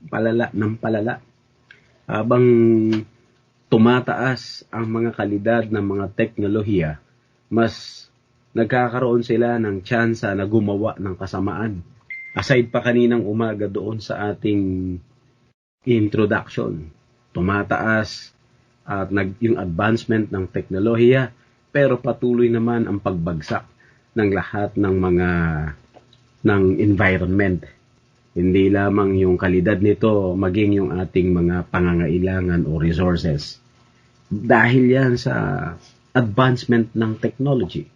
palala ng palala. Habang tumataas ang mga kalidad ng mga teknolohiya, mas nagkakaroon sila ng tsansa na gumawa ng kasamaan. Aside pa kaninang umaga doon sa ating introduction, tumataas at yung advancement ng teknolohiya, pero patuloy naman ang pagbagsak ng lahat ng environment. Hindi lamang yung kalidad nito, maging yung ating mga pangangailangan o resources. Dahil yan sa advancement ng technology.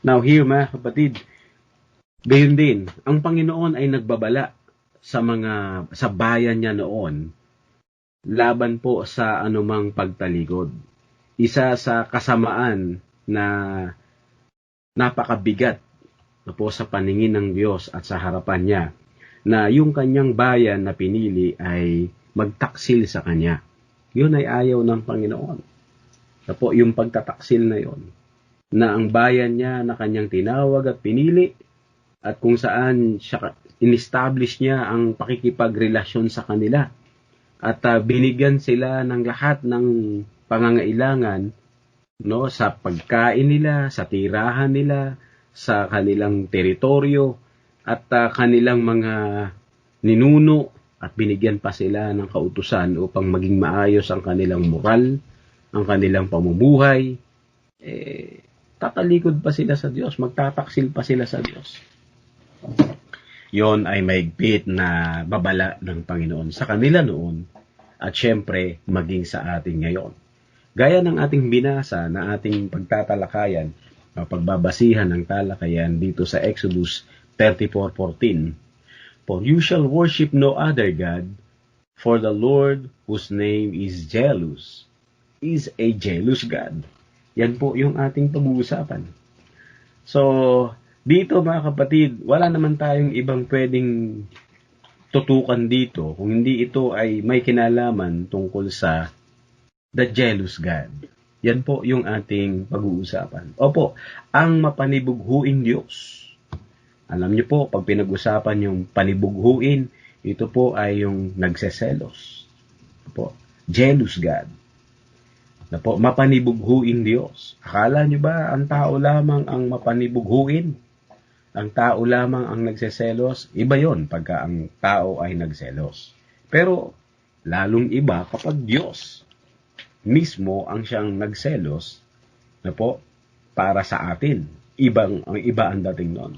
Now here mga kapatid, gayon din, ang Panginoon ay nagbabala sa bayan niya noon laban po sa anumang pagtalikod. Isa sa kasamaan na napakabigat na po sa paningin ng Diyos at sa harapan niya, na yung kanyang bayan na pinili ay magtaksil sa kanya. Yun ay ayaw ng Panginoon. Na po yung pagtataksil na yon, na ang bayan niya na kanyang tinawag at pinili, at kung saan siya in-establish niya ang pakikipagrelasyon sa kanila, at binigyan sila ng lahat ng pangangailangan, no, sa pagkain nila, sa tirahan nila, sa kanilang teritoryo, at kanilang mga ninuno, at binigyan pa sila ng kautusan upang maging maayos ang kanilang moral, ang kanilang pamumuhay. Tatalikod pa sila sa Diyos, magtataksil pa sila sa Diyos. Yon ay mahigpit na babala ng Panginoon sa kanila noon, at syempre maging sa atin ngayon. Gaya ng ating binasa na ating pagtatalakayan, pagbabasihan ng talakayan dito sa Exodus 34:14. For you shall worship no other God, for the Lord whose name is jealous is a jealous God. Yan po yung ating pag-uusapan. So, dito mga kapatid, wala naman tayong ibang pwedeng tutukan dito kung hindi ito ay may kinalaman tungkol sa the jealous God. Yan po yung ating pag-uusapan. Opo, ang mapanibughuing Diyos. Alam niyo po, pag pinag-usapan yung panibughuin, ito po ay yung nagseselos. Opo, jealous God. Na po, mapanibughuing Diyos. Akala niyo ba ang tao lamang ang mapanibughuin? Ang tao lamang ang nagseselos? Iba yon pagka ang tao ay nagselos. Pero, lalong iba kapag Diyos mismo ang siyang nagselos, na po, para sa atin. Ang iba ang dating noon.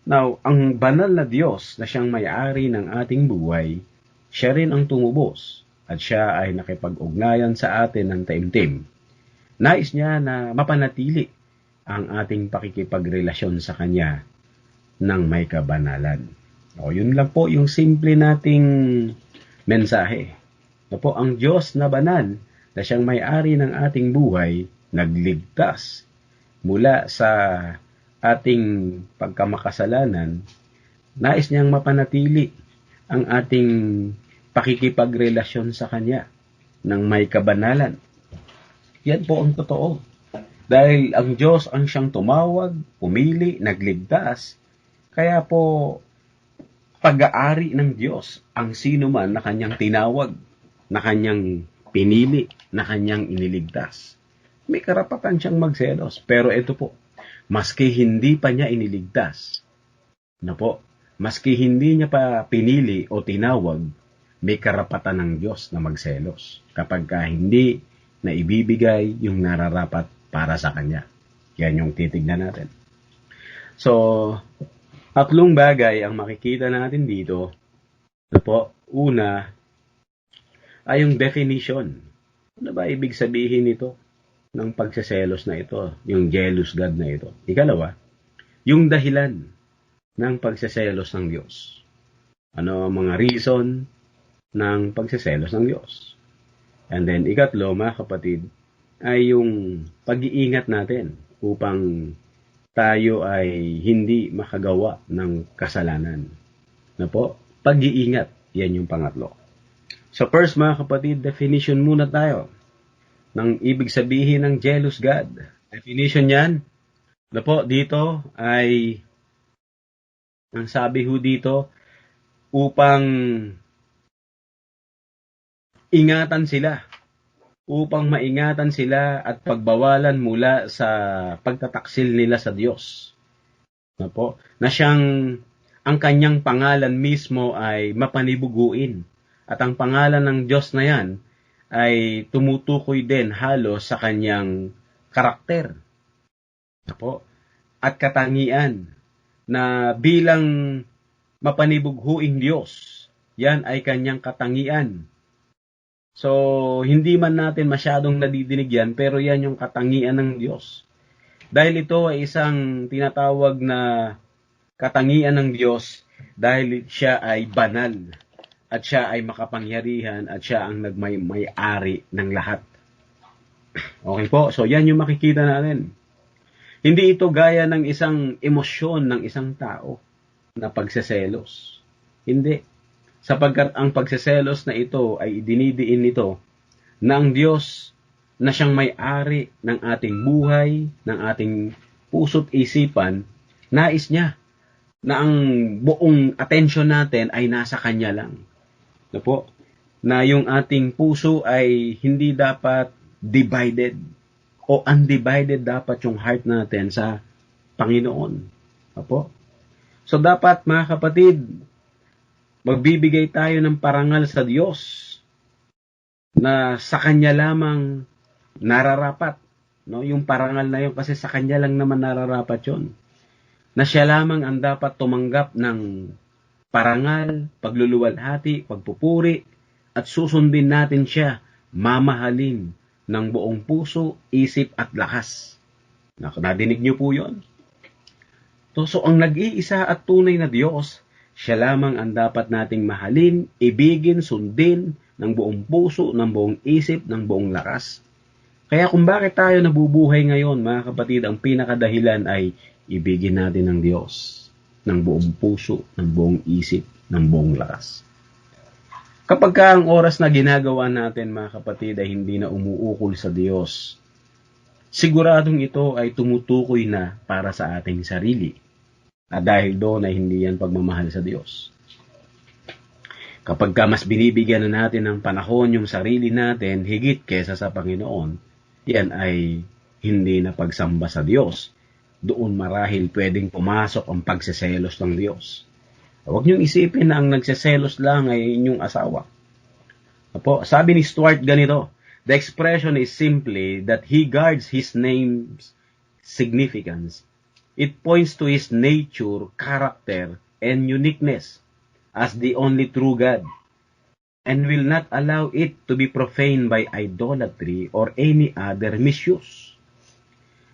Now, ang banal na Diyos na siyang may-ari ng ating buhay, siya rin ang tumubos, at siya ay nakipag-ugnayan sa atin ng taimtim. Nais niya na mapanatili ang ating pakikipagrelasyon sa Kanya ng may kabanalan. O, yun lang po yung simple nating mensahe. Na po, ang Diyos na banal na siyang may-ari ng ating buhay, nagligtas mula sa ating pagkamakasalanan, nais niyang mapanatili ang ating pakikipagrelasyon sa Kanya ng may kabanalan. Yan po ang totoo. Dahil ang Diyos ang siyang tumawag, pumili, nagligtas, kaya po pag-aari ng Diyos ang sino man na Kanyang tinawag, na Kanyang pinili, na Kanyang iniligtas. May karapatan siyang magselos. Pero ito po, maski hindi pa niya iniligtas, maski hindi niya pa pinili o tinawag, may karapatan ng Diyos na magselos kapag hindi na ibibigay yung nararapat para sa Kanya. Yan yung titignan natin. So, tatlong bagay ang makikita natin dito. Una ay yung definition. Ano ba ibig sabihin nito? Ng pagseselos na ito, yung jealous God na ito. Ikalawa, yung dahilan ng pagseselos ng Diyos. Ano ang mga reason ng pagseselos ng Diyos? And then, ikatlo, mga kapatid, ay yung pag-iingat natin upang tayo ay hindi makagawa ng kasalanan. Pag-iingat, yan yung pangatlo. So first, mga kapatid, definition muna tayo ng ibig sabihin ng jealous God. Definition yan, dito ay, ang sabi ho dito, upang ingatan sila, upang maingatan sila at pagbawalan mula sa pagtataksil nila sa Diyos. Na po, na ang kanyang pangalan mismo ay mapanibuguin. At ang pangalan ng Diyos na yan ay tumutukoy din halos sa kanyang karakter. Na po, at katangian na bilang mapanibughuing Diyos, yan ay kanyang katangian. So, hindi man natin masyadong nadidinig yan, pero yan yung katangian ng Diyos. Dahil ito ay isang tinatawag na katangian ng Diyos dahil siya ay banal at siya ay makapangyarihan at siya ang nagmay-ari ng lahat. Okay po, so yan yung makikita natin. Hindi ito gaya ng isang emosyon ng isang tao na pagseselos. Hindi. Sapagkat ang pagseselos na ito ay idinidiin nito na ang Diyos na siyang may-ari ng ating buhay, ng ating puso't isipan, nais niya na ang buong atensyon natin ay nasa Kanya lang. Na po, na yung ating puso ay hindi dapat divided o undivided dapat yung heart natin sa Panginoon. Na po? So dapat mga kapatid, magbibigay tayo ng parangal sa Diyos na sa Kanya lamang nararapat. No? Yung parangal na yun kasi sa Kanya lang naman nararapat yun. Na siya lamang ang dapat tumanggap ng parangal, pagluluwalhati, pagpupuri, at susundin natin siya, mamahalin ng buong puso, isip at lakas. Nadinig niyo po yun? So ang nag-iisa at tunay na Diyos, siya lamang ang dapat nating mahalin, ibigin, sundin ng buong puso, ng buong isip, ng buong lakas. Kaya kung bakit tayo nabubuhay ngayon, mga kapatid, ang pinakadahilan ay ibigin natin ang Diyos ng buong puso, ng buong isip, ng buong lakas. Kapag ang oras na ginagawa natin, mga kapatid, ay hindi na umuukol sa Diyos, siguradong ito ay tumutukoy na para sa ating sarili. At dahil doon ay hindi yan pagmamahal sa Diyos. Kapag mas binibigyan na natin ng panahon yung sarili natin higit kesa sa Panginoon, yan ay hindi na pagsamba sa Diyos. Doon marahil pwedeng pumasok ang pagseselos ng Diyos. Huwag niyong isipin na ang nagseselos lang ay inyong asawa. Apo, sabi ni Stuart ganito, the expression is simply that he guards his name's significance. It points to his nature, character, and uniqueness as the only true God, and will not allow it to be profaned by idolatry or any other misuse.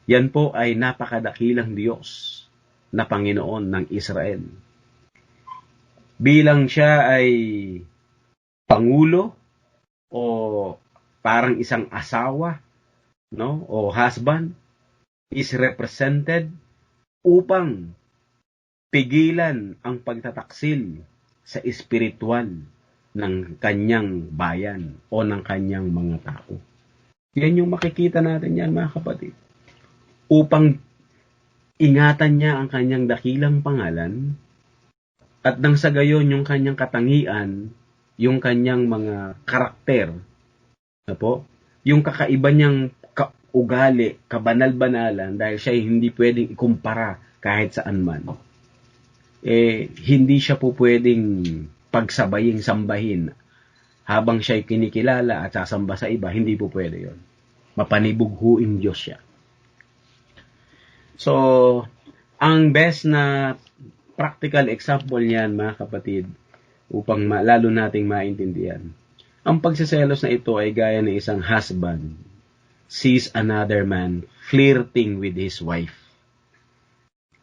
Yan po ay napakadakilang Diyos na Panginoon ng Israel. Bilang siya ay pangulo o parang isang asawa, no, o husband, is represented upang pigilan ang pagtataksil sa espiritual ng kanyang bayan o ng kanyang mga tao. Yan yung makikita natin yan, mga kapatid. Upang ingatan niya ang kanyang dakilang pangalan at nang sa gayon yung kanyang katangian, yung kanyang mga karakter, na po, yung kakaiba niyang ugali, kabanal-banalan, dahil siya hindi pwedeng ikumpara kahit saan man. Hindi siya po pwedeng pagsabaying sambahin habang siya'y kinikilala at sasamba sa iba, hindi po pwede yon. Mapanibughuing Diyos siya. So, ang best na practical example niyan, mga kapatid, upang lalo nating maintindihan. Ang pagseselos na ito ay gaya ng isang husband sees another man flirting with his wife.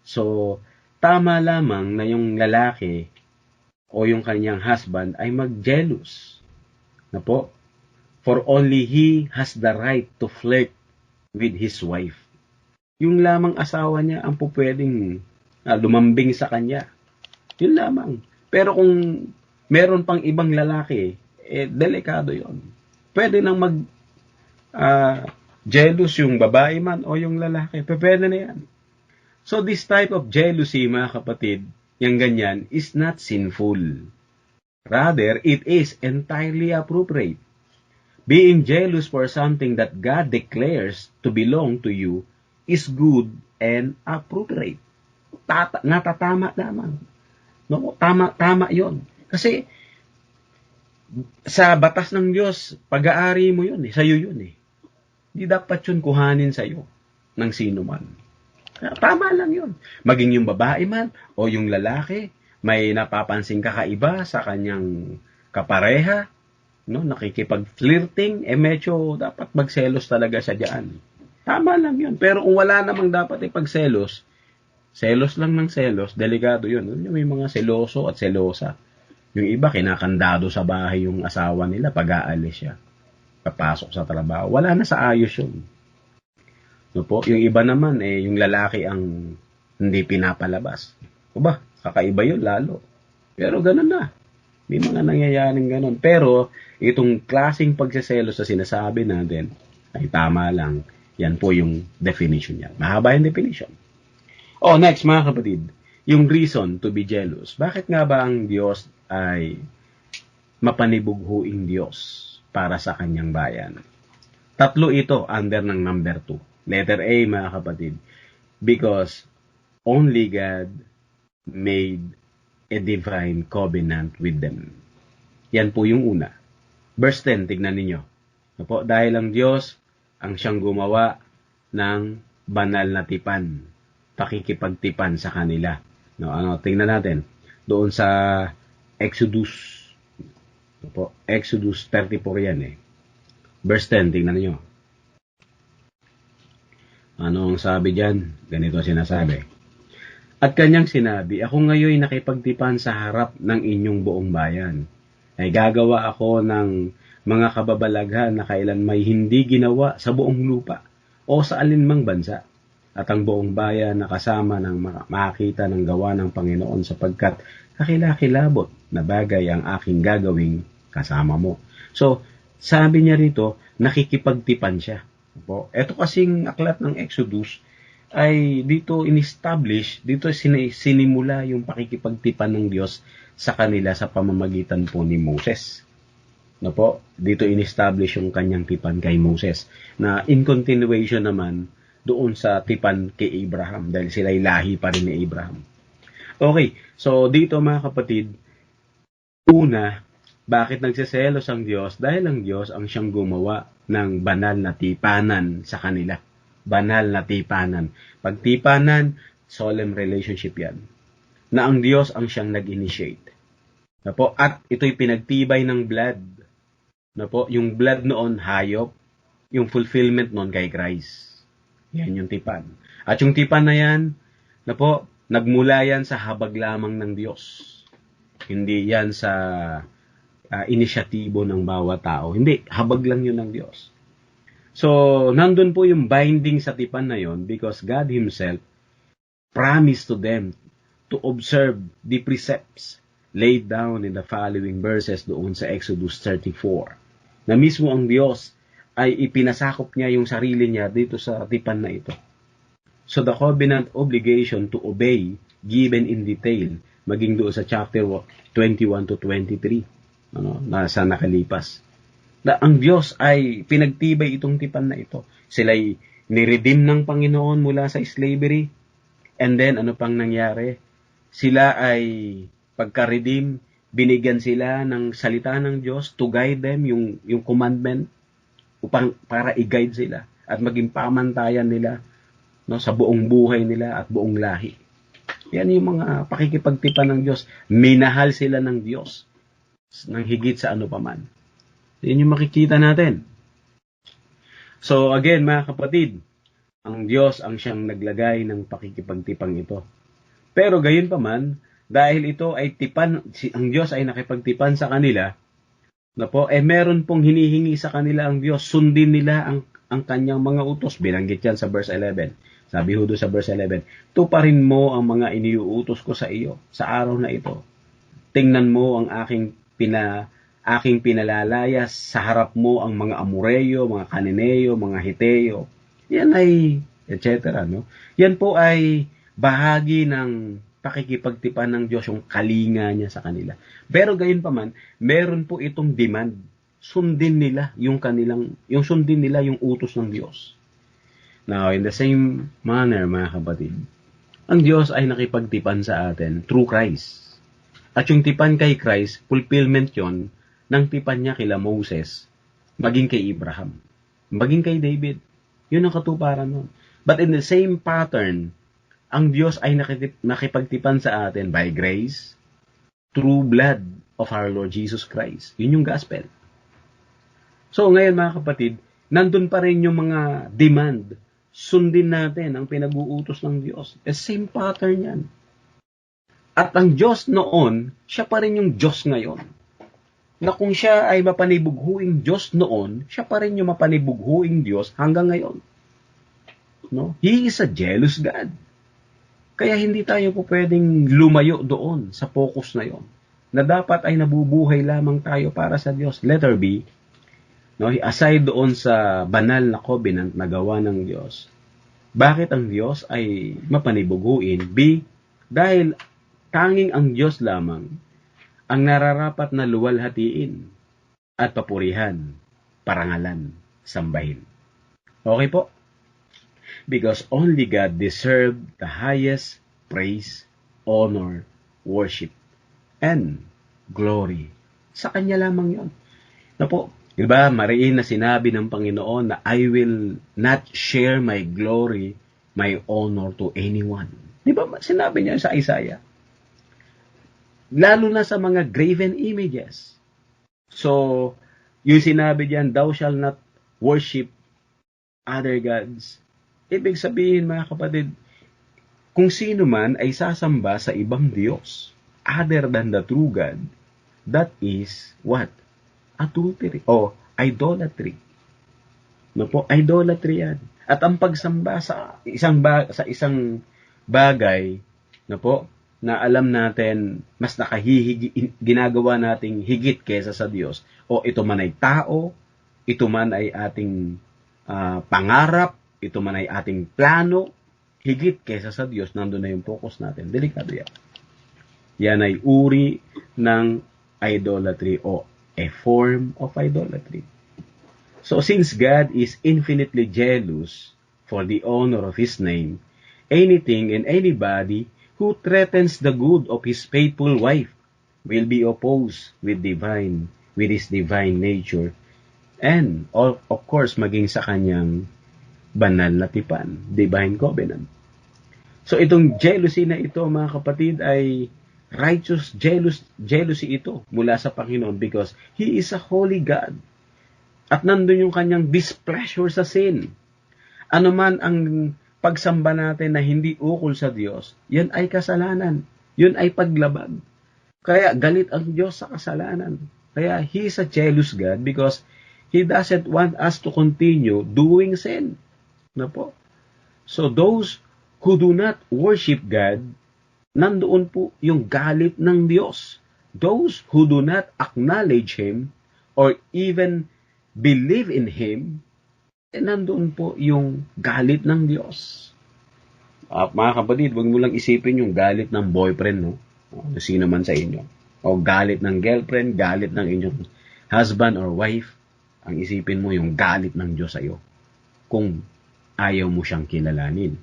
So, tama lamang na yung lalaki o yung kanyang husband ay mag-jealous. Na po? For only he has the right to flirt with his wife. Yung lamang asawa niya ang pupwedeng lumambing sa kanya. Yun lamang. Pero kung meron pang ibang lalaki, delikado yon. Pwede nang jealous yung babae man o yung lalaki. Pwede na yan. So this type of jealousy, mga kapatid, yung ganyan, is not sinful. Rather, it is entirely appropriate. Being jealous for something that God declares to belong to you is good and appropriate. Natatama naman. No? Tama yon. Kasi sa batas ng Diyos, pag-aari mo yun eh. Sa'yo yun eh. Hindi dapat yun kuhanin sa'yo ng sino man. Tama lang yun. Maging yung babae man o yung lalaki, may napapansing kakaiba sa kanyang kapareha, no, nakikipag-flirting, medyo dapat magselos talaga siya diyan. Tama lang yun. Pero kung wala namang dapat ipagselos, selos lang ng selos, delikado yun. May mga seloso at selosa. Yung iba, kinakandado sa bahay yung asawa nila pag aalis siya. Papasok sa trabaho. Wala na sa ayos yun. No po? Yung iba naman, yung lalaki ang hindi pinapalabas. O ba? Kakaiba yun lalo. Pero ganun na. May mga nangyayaring ganun. Pero, itong klaseng pagseselos sa sinasabi natin, ay tama lang. Yan po yung definition niya. Mahaba yung definition. Next mga kapatid. Yung reason to be jealous. Bakit nga ba ang Diyos ay mapanibughuing Diyos para sa kanyang bayan? Tatlo ito under ng number 2. Letter A mga kapatid. Because only God made a divine covenant with them. Yan po yung una. Verse 10, tignan ninyo. Po, dahil ang Diyos ang siyang gumawa ng banal na tipan, pakikipagtipan sa kanila. Tingnan natin. Doon sa Exodus. Po, Exodus 34 yan eh. Verse 10, tingnan niyo. Ano ang sabi diyan? Ganito sinasabi. At kanyang sinabi, ako ngayon nakipagtipan sa harap ng inyong buong bayan. Ay gagawa ako ng mga kababalaghan na kailan may hindi ginawa sa buong lupa o sa alinmang bansa. At ang buong bayan nakasama ng makakita ng gawa ng Panginoon sapagkat kakilakilabot na bagay ang aking gagawing kasama mo. So, sabi niya rito, nakikipagtipan siya. Ito kasing aklat ng Exodus ay dito in-establish, dito sinimula yung pakikipagtipan ng Diyos sa kanila sa pamamagitan po ni Moses. Dito in-establish yung kanyang tipan kay Moses na in continuation naman doon sa tipan kay Abraham dahil sila'y lahi pa rin ni Abraham. Okay, so dito mga kapatid, una, bakit nagseselos ang Diyos? Dahil ang Diyos ang siyang gumawa ng banal na tipanan sa kanila. Banal na tipanan. Pag tipanan, solemn relationship yan. Na ang Diyos ang siyang nag-initiate. At ito'y pinagtibay ng blood. Yung blood noon, hayop. Yung fulfillment noon kay Christ. Yan yung tipan. At yung tipan na yan, nagmula yan sa habag lamang ng Diyos. Hindi yan sa inisyatibo ng bawat tao. Hindi, habag lang yun ng Diyos. So, nandun po yung binding sa tipan na yon because God Himself promised to them to observe the precepts laid down in the following verses doon sa Exodus 34. Na mismo ang Diyos ay ipinasakop niya yung sarili niya dito sa tipan na ito. So, the covenant obligation to obey given in detail maging doon sa chapter 21 to 23 nasa nakalipas. Na ang Diyos ay pinagtibay itong tipan na ito. Sila'y niredeem ng Panginoon mula sa slavery. And then, ano pang nangyari? Sila ay pagka-redeem, binigyan sila ng salita ng Diyos to guide them, yung commandment, para i-guide sila at maging pamantayan nila sa buong buhay nila at buong lahi. Yan yung mga pakikipagtipan ng Diyos. Minahal sila ng Diyos ng higit sa ano paman. Yan yung makikita natin. So again mga kapatid, ang Diyos ang siyang naglagay ng pakikipagtipang ito. Pero gayon pa man, dahil ito ay tipan, ang Diyos ay nakipagtipan sa kanila, meron pong hinihingi sa kanila ang Diyos, sundin nila ang kanyang mga utos. Binanggit yan sa verse 11. Sabi ho doon sa verse 11, tuparin mo ang mga iniuutos ko sa iyo sa araw na ito. Tingnan mo ang aking pinalalayas sa harap mo ang mga Amoreyo, mga Kananeo, mga Hiteo. Yan ay, etc. Yan po ay bahagi ng pakikipagtipan ng Diyos, yung kalinga niya sa kanila. Pero gayon pa man, meron po itong demand. sundin nila yung utos ng Diyos. Now, in the same manner, mga kapatid, ang Diyos ay nakipagtipan sa atin through Christ. At yung tipan kay Christ, fulfillment yon ng tipan niya kila Moses, maging kay Abraham, maging kay David. Yun ang katuparan nun. But in the same pattern, ang Diyos ay nakipagtipan sa atin by grace, through blood of our Lord Jesus Christ. Yun yung gospel. So ngayon mga kapatid, nandun pa rin yung mga demand. Sundin natin ang pinag-uutos ng Diyos. The same pattern yan. At ang Diyos noon, siya pa rin yung Diyos ngayon. Na kung siya ay mapanibughuing Diyos noon, siya pa rin yung mapanibughuing Diyos hanggang ngayon. No? He is a jealous God. Kaya hindi tayo po pwedeng lumayo doon sa focus na yon. Na dapat ay nabubuhay lamang tayo para sa Diyos. Letter B, no, aside doon sa banal na covenant na gawa ng Diyos, bakit ang Diyos ay mapanibughuin? B, dahil tanging ang Diyos lamang ang nararapat na luwalhatiin at papurihan, parangalan, sambahin. Okay po? Because only God deserved the highest praise, honor, worship, and glory. Sa Kanya lamang yon. Na po, diba, mariin na sinabi ng Panginoon na I will not share my glory, my honor to anyone. Diba, sinabi niya sa Isaiah. Lalo na sa mga graven images. So, yung sinabi diyan, thou shall not worship other gods. Ibig sabihin, mga kapatid, kung sino man ay sasamba sa ibang Diyos, other than the true God, that is what? Adultery o idolatry. No po, idolatry yan. At ang pagsamba sa isang bagay, no po, na alam natin mas ginagawa nating higit kaysa sa Diyos, o ito man ay tao, ito man ay ating pangarap, ito man ay ating plano, higit kaysa sa Diyos, nandun na yung focus natin. Delikado yan. Yan ay uri ng idolatry o a form of idolatry. So since God is infinitely jealous for the honor of His name, anything and anybody who threatens the good of His faithful wife will be opposed with His divine nature, and of course maging sa kanyang banal na tipan, divine covenant. So itong jealousy na ito, mga kapatid, ay righteous jealousy ito mula sa Panginoon because He is a holy God. At nandun yung kanyang displeasure sa sin. Ano man ang pagsamba natin na hindi ukol sa Diyos, yan ay kasalanan. Yun ay paglabag. Kaya galit ang Diyos sa kasalanan. Kaya He is a jealous God because He doesn't want us to continue doing sin. Na po. So those who do not worship God, nandoon po yung galit ng Diyos. Those who do not acknowledge Him or even believe in Him, nandoon po yung galit ng Diyos. Mga kapatid, huwag mo lang isipin yung galit ng boyfriend, no? Sino man sa inyo. O galit ng girlfriend, galit ng inyong husband or wife. Ang isipin mo yung galit ng Diyos sa iyo. Kung ayaw mo siyang kilalanin.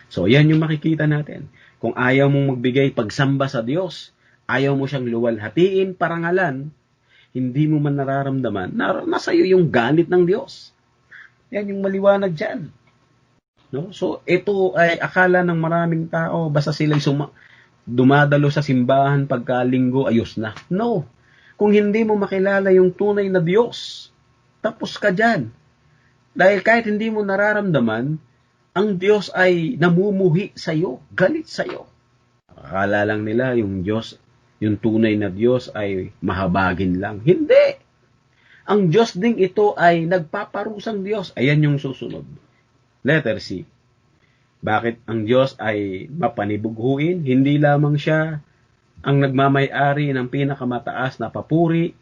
So, yan yung makikita natin. Kung ayaw mong magbigay pagsamba sa Diyos, ayaw mo siyang luwalhatiin, parangalan, hindi mo man nararamdaman na nasa iyo yung galit ng Diyos. Yan yung maliwanag dyan. No? So, ito ay akala ng maraming tao, basta sila'y dumadalo sa simbahan pagkalinggo, ayos na. No. Kung hindi mo makilala yung tunay na Diyos, tapos ka dyan. Dahil kahit hindi mo nararamdaman, ang Diyos ay namumuhi sa iyo, galit sa iyo. Akala lang nila yung Diyos, yung tunay na Diyos ay mahabagin lang. Hindi! Ang Diyos ding ito ay nagpaparusang Diyos. Ayan yung susunod. Letter C. Bakit ang Diyos ay mapanibughuin? Hindi lamang siya ang nagmamay-ari ng pinakamataas na papuri,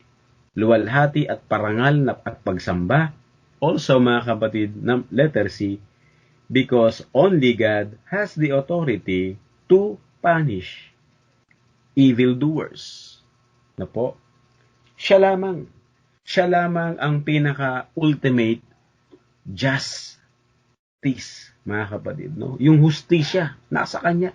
luwalhati at parangal at pagsamba. Also, mga kapatid, letter C, because only God has the authority to punish evildoers. Na po? Siya lamang Siya lamang ang pinaka-ultimate justice, mga kapatid. No? Yung hustisya, nasa kanya.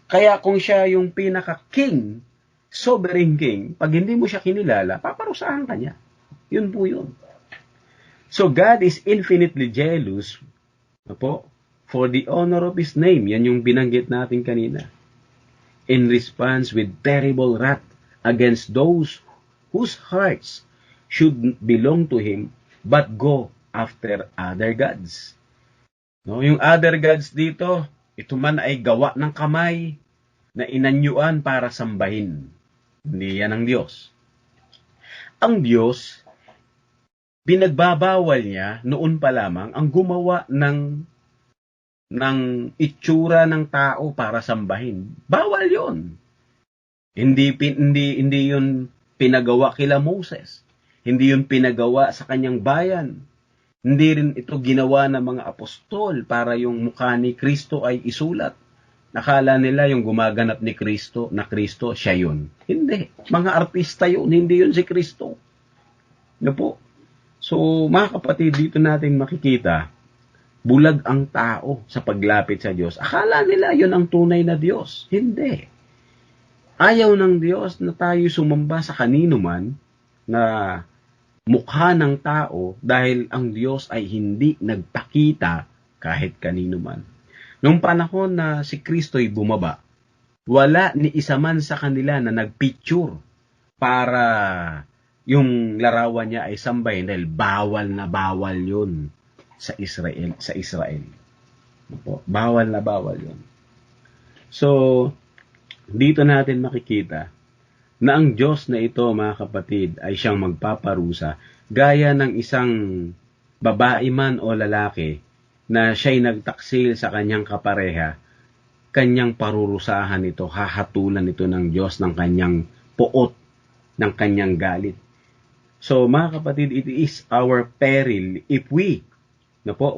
Kaya kung siya yung pinaka-king, sovereign king, pag hindi mo siya kinilala, paparusahan ka niya. Yun po yun. So God is infinitely jealous for the honor of His name. Yan yung binanggit natin kanina. In response with terrible wrath against those whose hearts should belong to Him but go after other gods. No, yung other gods dito, ito man ay gawa ng kamay na inanyuan para sambahin. Hindi yan ang Diyos. Ang Diyos, binagbabawal niya noon pa lamang ang gumawa ng itsura ng tao para sambahin. Bawal yon. Hindi yun pinagawa kila Moses. Hindi yun pinagawa sa kanyang bayan. Hindi rin ito ginawa ng mga apostol para yung mukha ni Kristo ay isulat. Nakala nila yung gumaganap ni Kristo, na Kristo, siya yun. Hindi. Mga artista yun. Hindi yun si Kristo. Ano po? So, mga kapatid, dito natin makikita, bulag ang tao sa paglapit sa Diyos. Akala nila yun ang tunay na Diyos. Hindi. Ayaw ng Diyos na tayo sumamba sa kanino man na mukha ng tao dahil ang Diyos ay hindi nagpakita kahit kanino man. Noong panahon na si Kristo'y bumaba, wala ni isa man sa kanila na nagpicture para yung larawan niya ay sambahin dahil bawal na bawal yun sa Israel. Bawal na bawal yun. So, dito natin makikita na ang Diyos na ito, mga kapatid, ay siyang magpaparusa gaya ng isang babae man o lalaki na siya'y nagtaksil sa kanyang kapareha, kanyang parurusahan ito, hahatulan ito ng Diyos ng kanyang puot, ng kanyang galit. So, mga kapatid, it is our peril if we,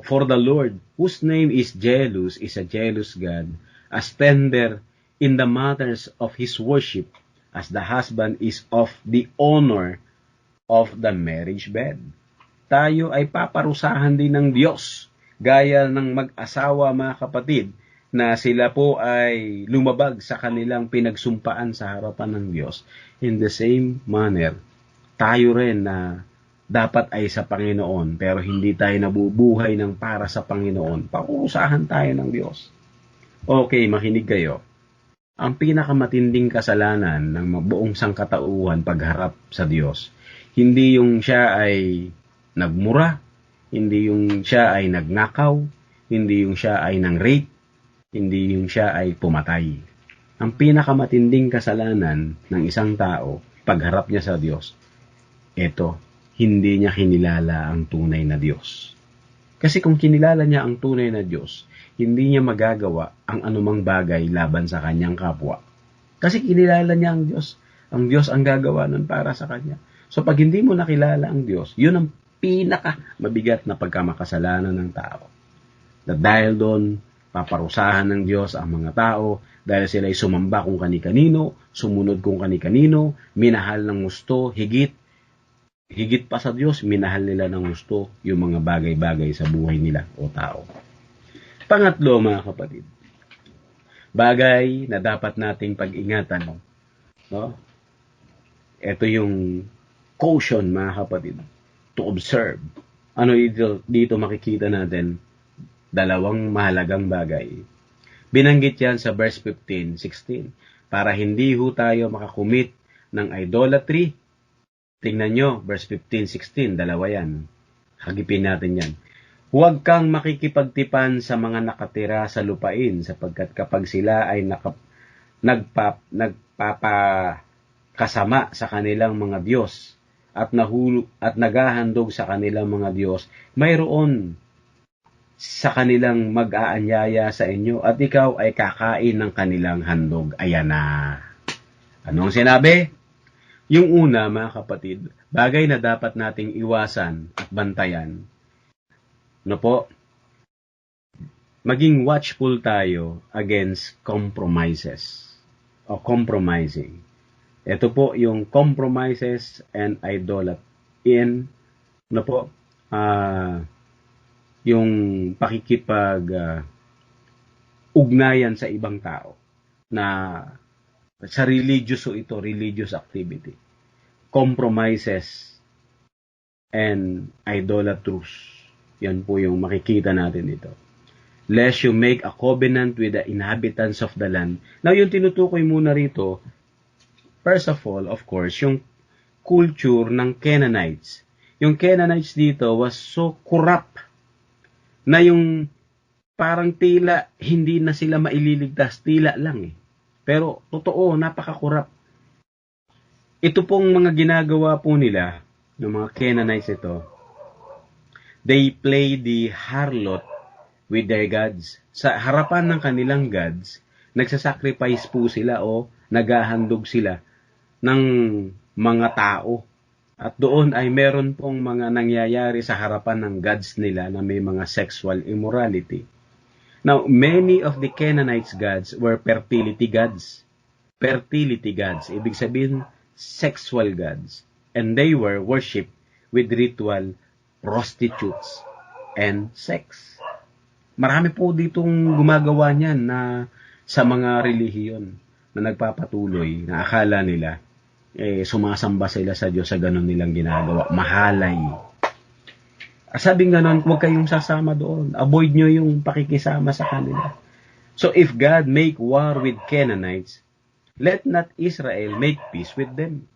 for the Lord, whose name is jealous, is a jealous God, as tender in the matters of His worship, as the husband is of the honor of the marriage bed. Tayo ay paparusahan din ng Diyos, gaya ng mag-asawa, mga kapatid, na sila po ay lumabag sa kanilang pinagsumpaan sa harapan ng Diyos. In the same manner, tayo rin na dapat ay sa Panginoon, pero hindi tayo nabubuhay ng para sa Panginoon. Pakurusahan tayo ng Diyos. Okay, makinig kayo. Ang pinakamatinding kasalanan ng buong sangkatauhan pagharap sa Diyos, hindi yung siya ay nagmura, hindi yung siya ay nagnakaw, hindi yung siya ay nang-rape, hindi yung siya ay pumatay. Ang pinakamatinding kasalanan ng isang tao pagharap niya sa Diyos, ito, hindi niya kinilala ang tunay na Diyos. Kasi kung kinilala niya ang tunay na Diyos, hindi niya magagawa ang anumang bagay laban sa kanyang kapwa. Kasi kinilala niya ang Diyos. Ang Diyos ang gagawa nun para sa kanya. So pag hindi mo nakilala ang Diyos, yun ang pinaka-mabigat na pagkamakasalanan ng tao. Dahil doon, paparusahan ng Diyos ang mga tao dahil sila'y sumamba kung kani-kanino, sumunod kung kani-kanino, minahal ng gusto, higit pa sa Diyos, minahal nila ng gusto yung mga bagay-bagay sa buhay nila o tao. Pangatlo, mga kapatid, bagay na dapat nating pag-ingatan. No? Ito yung caution, mga kapatid, to observe. Ano dito makikita natin? Dalawang mahalagang bagay. Binanggit yan sa verse 15-16. Para hindi ho tayo makakumit ng idolatry. Tingnan nyo, verse 15-16, dalawa yan. Hagipin natin yan. Huwag kang makikipagtipan sa mga nakatira sa lupain sapagkat kapag sila ay nagpapakasama sa kanilang mga Diyos at naghahandog sa kanilang mga Diyos, mayroon sa kanilang mag-aanyaya sa inyo at ikaw ay kakain ng kanilang handog. Ayan na. Anong sinabi? Yung una, mga kapatid, bagay na dapat nating iwasan at bantayan. Maging watchful tayo against compromises o compromising. Ito po yung compromises and in ano po, yung pakikipag ugnayan sa ibang tao na sa religious activity, compromises, and idolatrous. Yan po yung makikita natin dito. Lest you make a covenant with the inhabitants of the land. Now, yung tinutukoy muna rito, first of all, of course, yung culture ng Canaanites. Yung Canaanites dito was so corrupt na yung parang tila hindi na sila maililigtas, tila lang eh. Pero totoo, napaka-corrupt. Ito pong mga ginagawa po nila, ng mga Canaanites ito, they play the harlot with their gods. Sa harapan ng kanilang gods, nagsasacrifice po sila o naghahandog sila ng mga tao. At doon ay meron pong mga nangyayari sa harapan ng gods nila na may mga sexual immorality. Now, many of the Canaanites' gods were fertility gods. Fertility gods, ibig sabihin sexual gods. And they were worshipped with ritual prostitutes and sex. Marami po ditong gumagawa niyan na sa mga relihiyon na nagpapatuloy na akala nila sumasamba sila sa Diyos sa ganun nilang ginagawa. Mahalay. Sabing ganun, huwag kayong sasama doon. Avoid nyo yung pakikisama sa kanila. So if God make war with Canaanites, let not Israel make peace with them.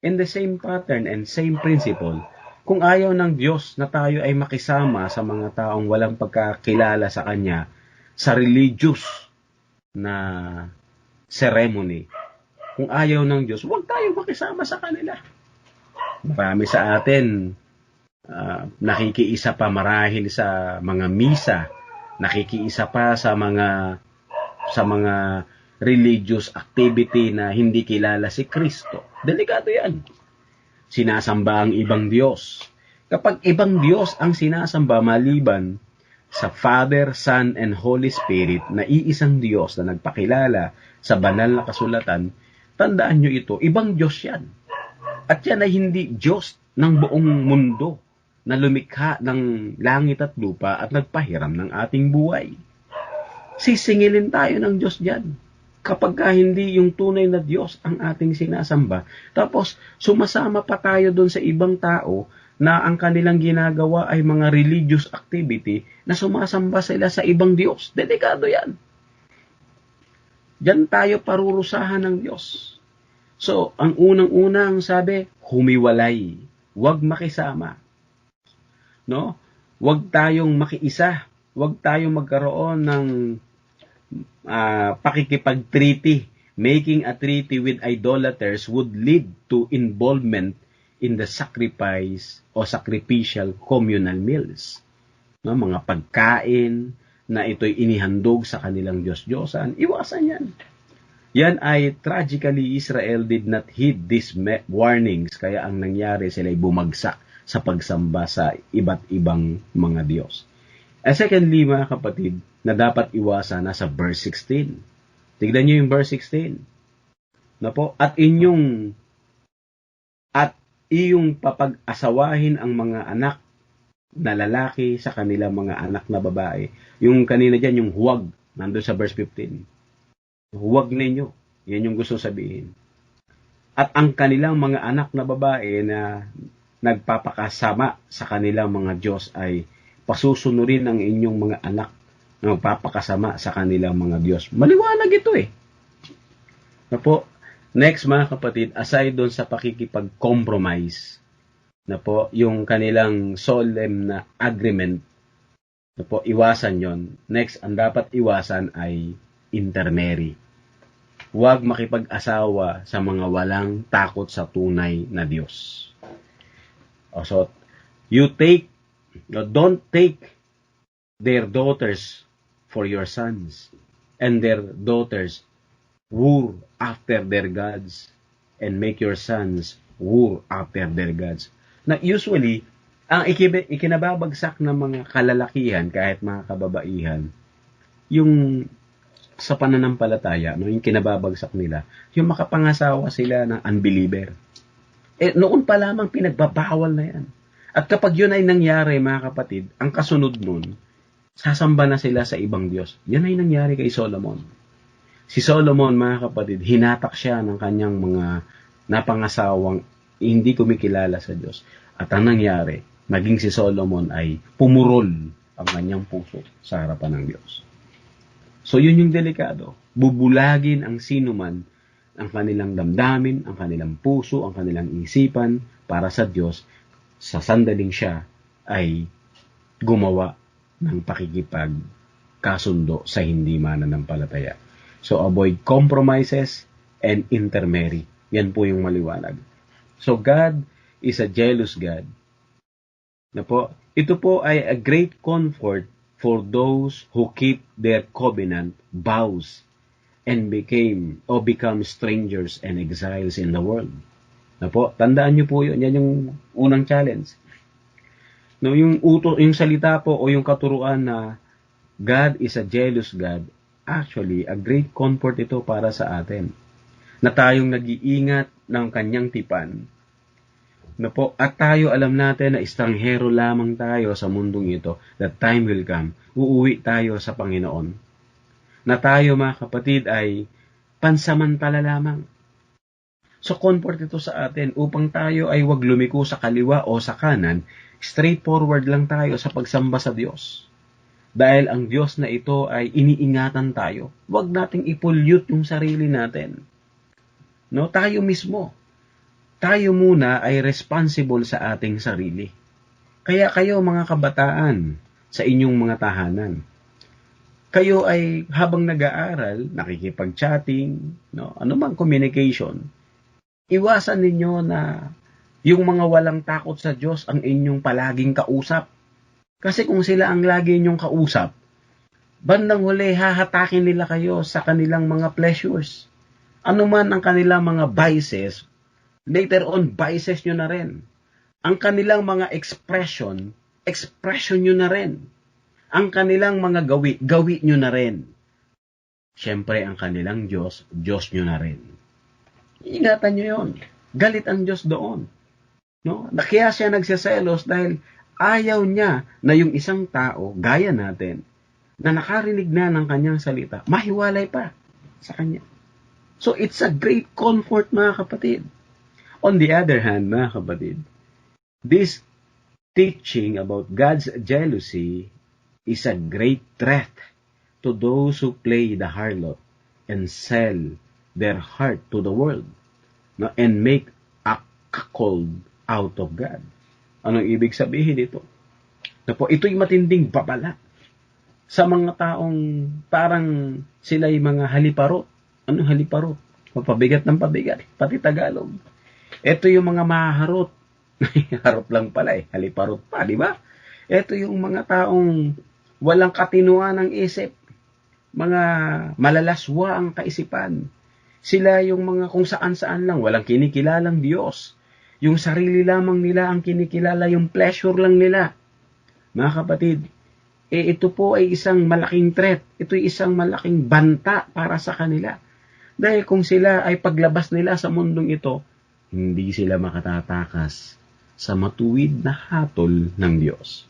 In the same pattern and same principle, kung ayaw ng Diyos na tayo ay makisama sa mga taong walang pagkakilala sa Kanya sa religious na ceremony, kung ayaw ng Diyos, huwag tayo makisama sa kanila. Marami sa atin, nakikiisa pa marahil sa mga misa, nakikiisa pa sa mga religious activity na hindi kilala si Kristo. Delikado yan. Sinasamba ang ibang Diyos. Kapag ibang Diyos ang sinasamba maliban sa Father, Son, and Holy Spirit na iisang Diyos na nagpakilala sa banal na kasulatan, tandaan nyo ito, ibang Diyos yan. At yan ay hindi Diyos ng buong mundo na lumikha ng langit at lupa at nagpahiram ng ating buhay. Sisingilin tayo ng Diyos dyan. Kapag hindi yung tunay na Diyos ang ating sinasamba, tapos sumasama pa tayo doon sa ibang tao na ang kanilang ginagawa ay mga religious activity na sumasamba sila sa ibang Diyos. Delikado yan. Diyan tayo parurusahan ng Diyos. So, ang unang-unang sabi, humiwalay. Huwag makisama. No? Huwag tayong makiisa. Huwag tayong magkaroon ng pakikipag-treaty. Making a treaty with idolaters would lead to involvement in the sacrifice o sacrificial communal meals. No? Mga pagkain na ito'y inihandog sa kanilang Diyos-Diyosan. Iwasan yan. Yan ay tragically Israel did not heed these warnings, kaya ang nangyari sila'y bumagsak sa pagsamba sa iba't ibang mga Diyos. And secondly, mga kapatid, na dapat iwasan nasa verse 16. Tignan niyo yung verse 16. Na po, at iyong papag-asawahin ang mga anak na lalaki sa kanilang mga anak na babae. Yung kanina dyan, yung huwag, nandun sa verse 15. Huwag ninyo. Yan yung gusto sabihin. At ang kanilang mga anak na babae na nagpapakasama sa kanilang mga Diyos ay pasusunurin ang inyong mga anak na magpapakasama sa kanilang mga Diyos. Maliwanag ito eh. Na po, next mga kapatid, aside doon sa pakikipag-compromise, na po, yung kanilang solemn na agreement, na po, iwasan yon. Next, ang dapat iwasan ay intermarry. Huwag makipag-asawa sa mga walang takot sa tunay na Diyos. So, don't take their daughters for your sons, and their daughters woo after their gods, and make your sons woo after their gods. Na usually, ang ikinababagsak ng mga kalalakihan, kahit mga kababaihan, yung sa pananampalataya, no, yung kinababagsak nila, yung makapangasawa sila ng unbeliever. Noon pa lamang pinagbabawal na yan. At kapag yun ay nangyari, mga kapatid, ang kasunod nun, sasamba na sila sa ibang Diyos. Yan ay nangyari kay Solomon. Si Solomon, mga kapatid, hinatak siya ng kanyang mga napangasawang hindi kumikilala sa Diyos. At ang nangyari, naging si Solomon ay pumurol ang kanyang puso sa harapan ng Diyos. So yun yung delikado. Bubulagin ang sinuman ang kanilang damdamin, ang kanilang puso, ang kanilang isipan para sa Diyos sa sandaling siya ay gumawa ng pakikipagkasundo sa hindi mananampalataya. So avoid compromises and intermarry. Yan po yung maliwanag. So God is a jealous God. Ito po ay a great comfort for those who keep their covenant vows and become strangers and exiles in the world. Tandaan niyo po yun. Yan yung unang challenge. Yung salita po o yung katuruan na God is a jealous God, actually, a great comfort ito para sa atin. Na tayong nag-iingat ng kanyang tipan. At tayo alam natin na estranghero lamang tayo sa mundong ito, that time will come, uuwi tayo sa Panginoon. Na tayo, mga kapatid, ay pansamantala lamang. So comfort ito sa atin upang tayo ay wag lumiko sa kaliwa o sa kanan, straightforward lang tayo sa pagsamba sa Diyos. Dahil ang Diyos na ito ay iniingatan tayo. Huwag nating i-pollute yung sarili natin. Tayo mismo. Tayo muna ay responsible sa ating sarili. Kaya kayo, mga kabataan, sa inyong mga tahanan, kayo ay habang nag-aaral, nakikipag-chatting, anumang communication, iwasan ninyo na yung mga walang takot sa Diyos ang inyong palaging kausap. Kasi kung sila ang lagi inyong kausap, bandang huli hahatakin nila kayo sa kanilang mga pleasures. Ano man ang kanilang mga vices, later on, vices nyo na rin. Ang kanilang mga expression nyo na rin. Ang kanilang mga gawi nyo na rin. Siyempre, ang kanilang Diyos nyo na rin. Ingatan nyo yun. Galit ang Diyos doon. Kaya siya nagsiselos dahil ayaw niya na yung isang tao, gaya natin, na nakarinig na ng kanyang salita, mahiwalay pa sa kanya. So, it's a great comfort, mga kapatid. On the other hand, mga kapatid, this teaching about God's jealousy is a great threat to those who play the harlot and sell their heart to the world and make a cuckold out of God. Anong ibig sabihin dito? Ito'y matinding babala sa mga taong parang sila'y mga haliparot. Anong haliparot? Pabigat ng pabigat, pati Tagalog. Ito yung mga maharot. Harot lang pala haliparot pa, di ba? Ito yung mga taong walang katinuan ng isip, mga malalaswa ang kaisipan. Sila yung mga kung saan-saan lang, walang kinikilalang Diyos. Yung sarili lamang nila ang kinikilala, yung pleasure lang nila. Mga kapatid, ito po ay isang malaking threat. Ito'y isang malaking banta para sa kanila. Dahil kung sila ay paglabas nila sa mundong ito, hindi sila makatatakas sa matuwid na hatol ng Diyos.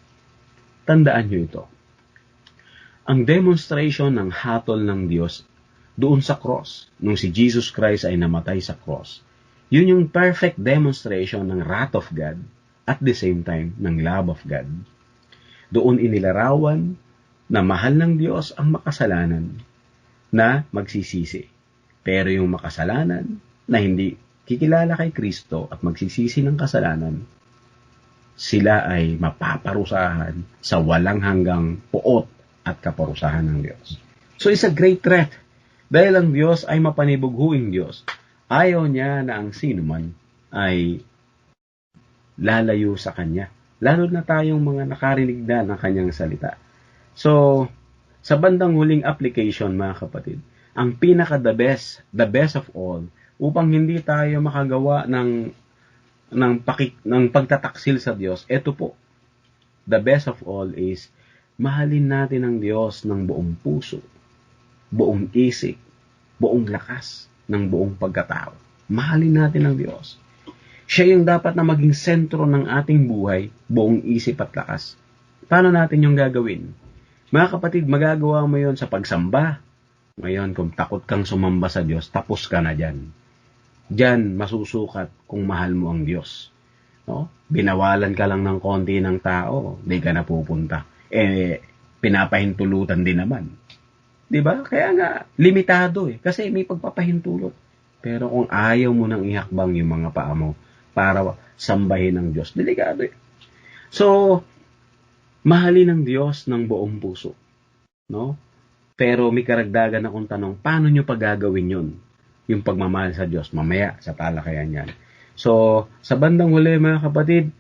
Tandaan nyo ito. Ang demonstration ng hatol ng Diyos doon sa cross, nung si Jesus Christ ay namatay sa cross, yun yung perfect demonstration ng wrath of God at the same time ng love of God. Doon inilarawan na mahal ng Diyos ang makasalanan na magsisisi. Pero yung makasalanan na hindi kikilala kay Kristo at magsisisi ng kasalanan, sila ay mapaparusahan sa walang hanggang puot at kaparusahan ng Diyos. So it's a great threat. Dahil ang Diyos ay mapanibughuing Diyos, ayaw niya na ang sinuman ay lalayo sa Kanya. Lalo na tayong mga nakarinig na ng Kanyang salita. So, sa bandang huling application, mga kapatid, ang the best of all, upang hindi tayo makagawa ng pagtataksil sa Diyos, ito po, the best of all is, mahalin natin ang Diyos ng buong puso, buong isip, buong lakas, ng buong pagkatao. Mahalin natin ang Diyos. Siya yung dapat na maging sentro ng ating buhay, buong isip at lakas. Paano natin yung gagawin? Mga kapatid, magagawa mo yon sa pagsamba. Ngayon, kung takot kang sumamba sa Diyos, tapos ka na dyan. Diyan masusukat kung mahal mo ang Diyos. No? Binawalan ka lang ng konti ng tao, di ka na pupunta. Pinapahintulutan din naman. Di ba? Kaya nga, limitado kasi may pagpapahintulot. Pero kung ayaw mo nang ihakbang yung mga paa mo para sambahin ang Diyos, delikado So, mahalin ng Diyos ng buong puso. No? Pero may karagdagan akong tanong, paano nyo pagagawin yun? Yung pagmamahal sa Diyos, mamaya sa talakayan yan. So, sa bandang huli mga kapatid,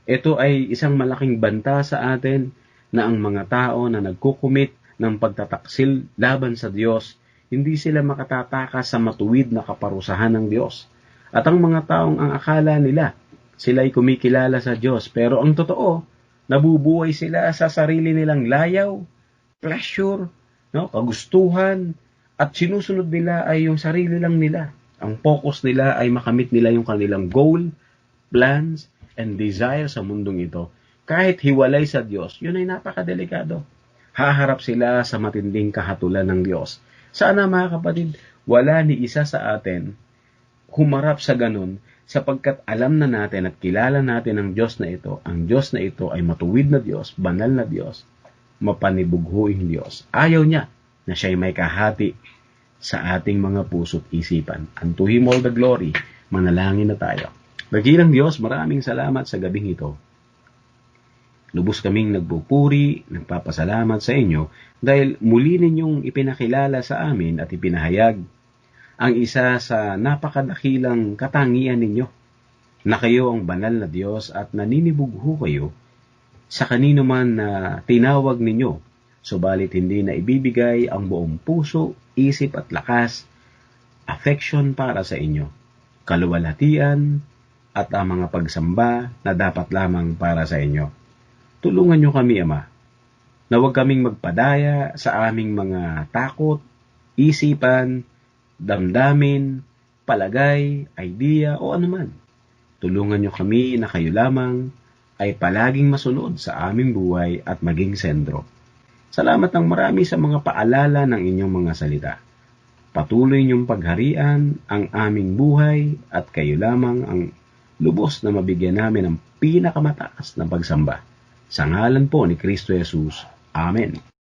ito ay isang malaking banta sa atin na ang mga tao na nagkukumit ng pagtataksil laban sa Diyos, hindi sila makatatakas sa matuwid na kaparusahan ng Diyos. At ang mga taong ang akala nila, sila ay kumikilala sa Diyos. Pero ang totoo, nabubuhay sila sa sarili nilang layaw, pleasure, kagustuhan, at sinusunod nila ay yung sarili lang nila. Ang focus nila ay makamit nila yung kanilang goal, plans, and desire sa mundong ito. Kahit hiwalay sa Diyos, yun ay napakadelikado. Haharap sila sa matinding kahatulan ng Diyos. Sana mga kapatid, wala ni isa sa atin humarap sa ganun, sapagkat alam na natin at kilala natin ang Diyos na ito. Ang Diyos na ito ay matuwid na Diyos, banal na Diyos, mapanibughuing Diyos. Ayaw niya na siya'y may kahati sa ating mga puso't isipan. And to Him all the glory. Manalangin na tayo. Dakilang Diyos, maraming salamat sa gabing ito. Lubos kaming nagpupuri, nagpapasalamat sa inyo dahil muli ninyong ipinakilala sa amin at ipinahayag ang isa sa napakadakilang katangian ninyo na kayo ang banal na Diyos at naninibugho kayo sa kanino man na tinawag ninyo, subalit hindi na ibibigay ang buong puso, isip at lakas, affection para sa inyo, kaluwalhatian at ang mga pagsamba na dapat lamang para sa inyo. Tulungan nyo kami, Ama, na huwag kaming magpadaya sa aming mga takot, isipan, damdamin, palagay, idea o anuman. Tulungan nyo kami na kayo lamang ay palaging masunod sa aming buhay at maging sentro. Salamat ng marami sa mga paalala ng inyong mga salita. Patuloy niyong pagharian ang aming buhay at kayo lamang ang lubos na mabigyan namin ng pinakamataas na pagsamba. Sa ngalan po ni Kristo Jesus. Amen.